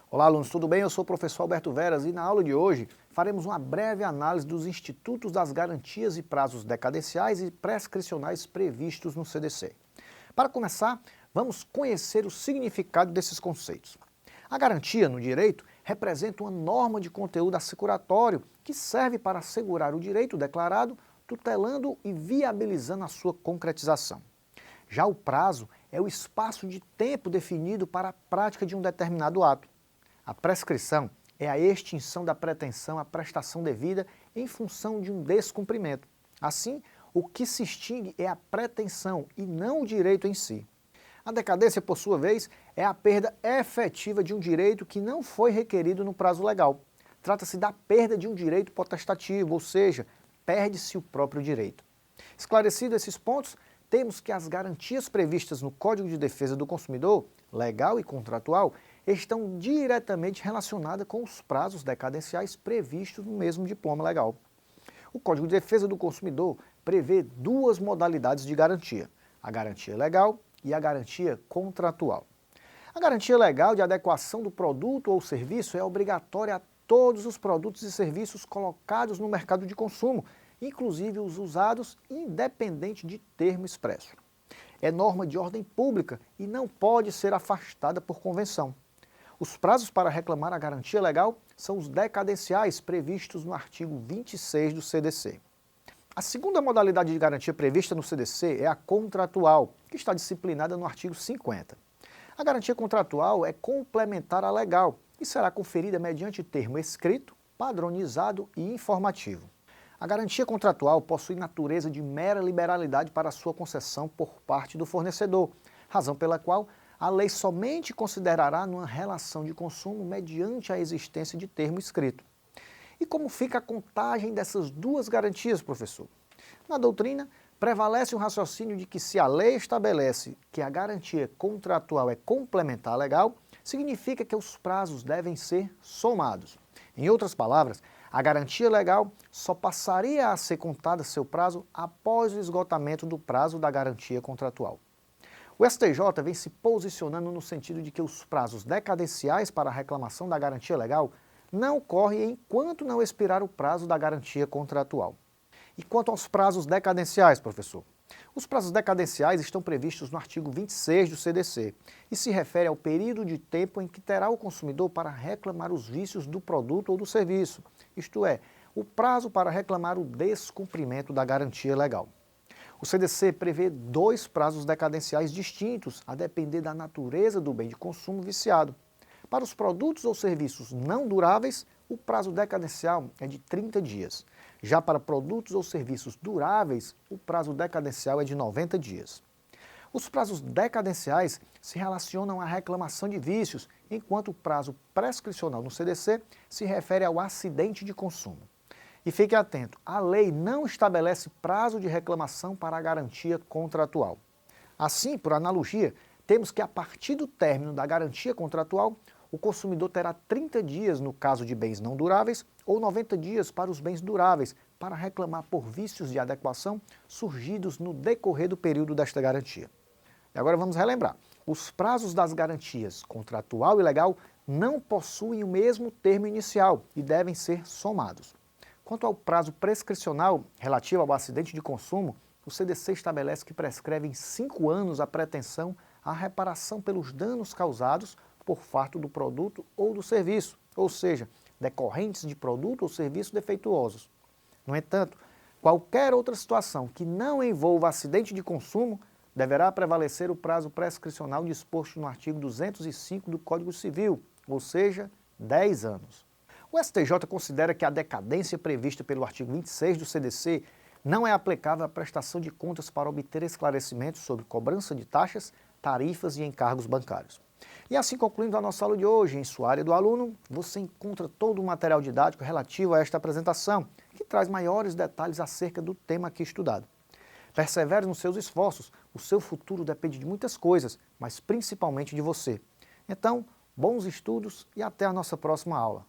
Olá, alunos, tudo bem? Eu sou o professor Alberto Veras e na aula de hoje faremos uma breve análise dos institutos das garantias e prazos decadenciais e prescricionais previstos no CDC. Para começar, vamos conhecer o significado desses conceitos. A garantia no direito representa uma norma de conteúdo assecuratório que serve para assegurar o direito declarado, tutelando e viabilizando a sua concretização. Já o prazo é o espaço de tempo definido para a prática de um determinado ato. A prescrição é a extinção da pretensão à prestação devida em função de um descumprimento. Assim, o que se extingue é a pretensão e não o direito em si. A decadência, por sua vez, é a perda efetiva de um direito que não foi requerido no prazo legal. Trata-se da perda de um direito potestativo, ou seja, perde-se o próprio direito. Esclarecidos esses pontos, temos que as garantias previstas no Código de Defesa do Consumidor, legal e contratual, estão diretamente relacionadas com os prazos decadenciais previstos no mesmo diploma legal. O Código de Defesa do Consumidor prevê duas modalidades de garantia, a garantia legal e a garantia contratual. A garantia legal de adequação do produto ou serviço é obrigatória a todos os produtos e serviços colocados no mercado de consumo, inclusive os usados, independente de termo expresso. É norma de ordem pública e não pode ser afastada por convenção. Os prazos para reclamar a garantia legal são os decadenciais previstos no artigo 26 do CDC. A segunda modalidade de garantia prevista no CDC é a contratual, que está disciplinada no artigo 50. A garantia contratual é complementar à legal e será conferida mediante termo escrito, padronizado e informativo. A garantia contratual possui natureza de mera liberalidade para sua concessão por parte do fornecedor, razão pela qual a lei somente considerará numa relação de consumo mediante a existência de termo escrito. E como fica a contagem dessas duas garantias, professor? Na doutrina, prevalece o raciocínio de que se a lei estabelece que a garantia contratual é complementar à legal, significa que os prazos devem ser somados. Em outras palavras, a garantia legal só passaria a ser contada seu prazo após o esgotamento do prazo da garantia contratual. O STJ vem se posicionando no sentido de que os prazos decadenciais para a reclamação da garantia legal não ocorrem enquanto não expirar o prazo da garantia contratual. E quanto aos prazos decadenciais, professor? Os prazos decadenciais estão previstos no artigo 26 do CDC e se refere ao período de tempo em que terá o consumidor para reclamar os vícios do produto ou do serviço, isto é, o prazo para reclamar o descumprimento da garantia legal. O CDC prevê dois prazos decadenciais distintos, a depender da natureza do bem de consumo viciado. Para os produtos ou serviços não duráveis, o prazo decadencial é de 30 dias. Já para produtos ou serviços duráveis, o prazo decadencial é de 90 dias. Os prazos decadenciais se relacionam à reclamação de vícios, enquanto o prazo prescricional no CDC se refere ao acidente de consumo. E fique atento, a lei não estabelece prazo de reclamação para a garantia contratual. Assim, por analogia, temos que a partir do término da garantia contratual, o consumidor terá 30 dias no caso de bens não duráveis ou 90 dias para os bens duráveis para reclamar por vícios de adequação surgidos no decorrer do período desta garantia. E agora vamos relembrar. Os prazos das garantias contratual e legal não possuem o mesmo termo inicial e devem ser somados. Quanto ao prazo prescricional relativo ao acidente de consumo, o CDC estabelece que prescreve em 5 anos a pretensão à reparação pelos danos causados por fato do produto ou do serviço, ou seja, decorrentes de produto ou serviço defeituosos. No entanto, qualquer outra situação que não envolva acidente de consumo deverá prevalecer o prazo prescricional disposto no artigo 205 do Código Civil, ou seja, 10 anos. O STJ considera que a decadência prevista pelo artigo 26 do CDC não é aplicável à prestação de contas para obter esclarecimentos sobre cobrança de taxas, tarifas e encargos bancários. E assim concluindo a nossa aula de hoje, em sua área do aluno, você encontra todo o material didático relativo a esta apresentação, que traz maiores detalhes acerca do tema aqui estudado. Persevere nos seus esforços, o seu futuro depende de muitas coisas, mas principalmente de você. Então, bons estudos e até a nossa próxima aula.